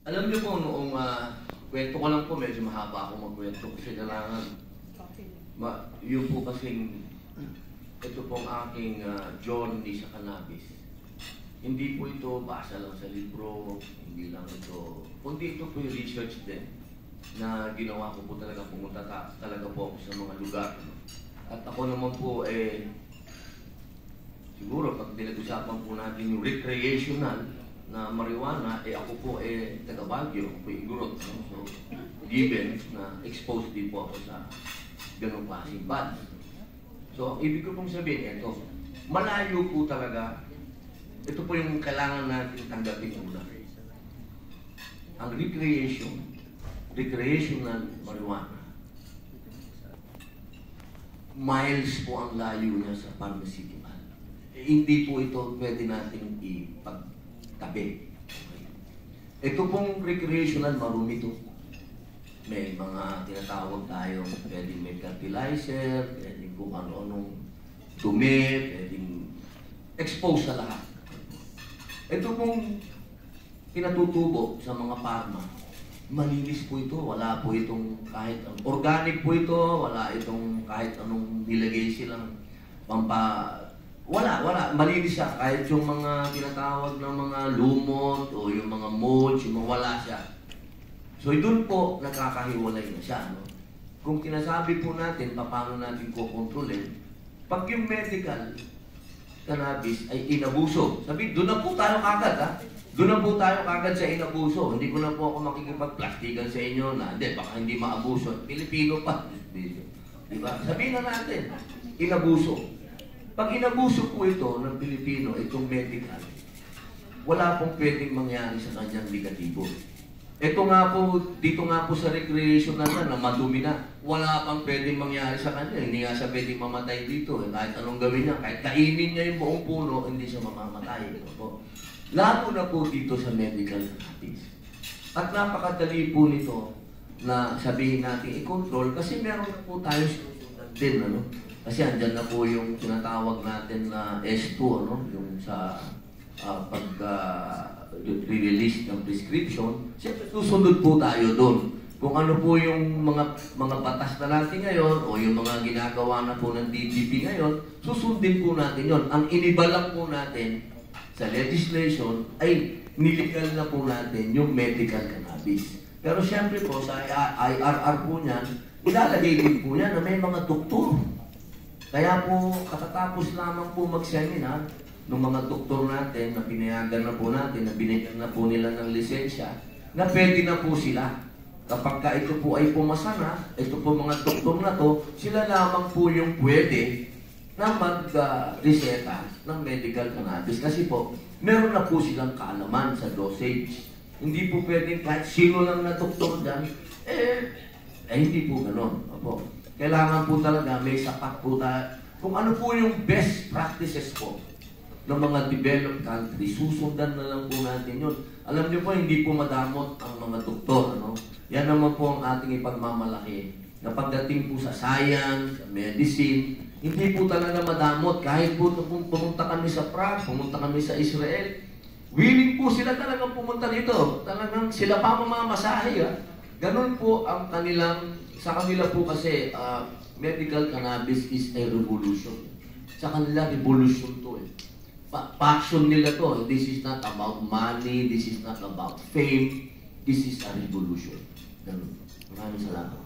Alam niyo po, noong kwento ko lang po, medyo mahaba ako magkwento kasi kailangan, yun po kasing, ito pong aking journey sa cannabis. Hindi po ito basa lang sa libro, hindi lang ito, kundi ito po yung research din na ginawa ko po talaga, pumunta talaga po ako sa mga lugar. At ako naman po, siguro pag pinag-usapan po natin yung recreational na marijuana, ako po taga Baguio, ako po igurot. So, given na exposed din po ako sa ganong klaseng bad. So, ibig ko pong sabihin, ito, malayo po talaga, ito po yung kailangan natin tanggapin muna. Ang recreational marijuana, miles po ang layo niya sa pharmaceutical. Hindi po ito pwede natin ipagtabi. Okay. Ito pong recreational, marumi ito. May mga tinatawag tayo, pwedeng may fertilizer, pwedeng kung ano-anong dumi, pwedeng expose sa lahat. Ito pong pinatutubo sa mga pharma, malinis po ito, wala po itong kahit organic po ito, wala itong kahit anong nilagay silang wala, malinis siya, kahit yung mga tinatawag ng mga lumot o yung mga molds, yung wala siya. So doon po nakakahiwalay na siya, no? Kung kinasabi po natin paano natin kukontrolin, pag yung medical cannabis ay inabuso, sabi doon na po tayo kagad, ha? Doon na po tayo kagad sa inabuso. Hindi ko na po ako makikipagplastikan sa inyo na, baka hindi maabuso. Pilipino pa. Diba? Sabihin na natin, inabuso. Pag inabuso po ito ng Pilipino, itong medical, wala pong pwedeng mangyari sa kanyang negatibo. Ito nga po, dito nga po sa recreational na madumi na, wala pang pwedeng mangyari sa kanya. Hindi nga siya pwedeng mamatay dito. Kahit anong gawin niya, kahit kainin niya yung buong puno, hindi siya mamamatay. Lalo na po dito sa medical cannabis. At napakadali po nito na sabihin natin i-control kasi meron na po tayo sinusundan din, ano? Kasi andyan na po yung tinatawag natin na S2, ano? Yung sa pag-release ng prescription, siyempre susunod po tayo doon. Kung ano po yung mga batas na natin ngayon o yung mga ginagawa na po ng DGP ngayon, susundin po natin yon. Ang iniba lang po natin sa legislation ay niligal na po natin yung medical cannabis. Pero siyempre po sa IRR po niyan, ilalagay din po niyan na may mga doktor. Kaya po katatapos lamang po mag-seminar ng mga doktor natin na pinayagan na po natin, na binigyan na po nila ng lisensya, na pwede na po sila. Kapag ka ito po ay pumasa na, ito po mga doktor na to, sila lamang po yung pwede na mag-reseta ng medical cannabis. Kasi po, meron na po silang kaalaman sa dosage. Hindi po pwedeng kahit sino lang na doktor dyan, hindi po ganon. Opo. Kailangan po talaga may sapat po tayo. Kung ano po yung best practices po ng mga developed countries, susundan na lang po natin yun. Alam niyo po, hindi po madamot ang mga doktor. Ano? Yan naman po ang ating ipagmamalaki. Na pagdating po sa science, sa medicine, hindi po talaga madamot. Kahit po pumunta kami sa Prague, pumunta kami sa Israel, willing po sila talagang pumunta dito. Talagang sila pa mamamasahe. Ganon po ang sa kanila po kasi, medical cannabis is a revolution. Sa kanila, revolution to passion nila to. This is not about money, this is not about fame, this is a revolution. Ganon. Maraming salamat.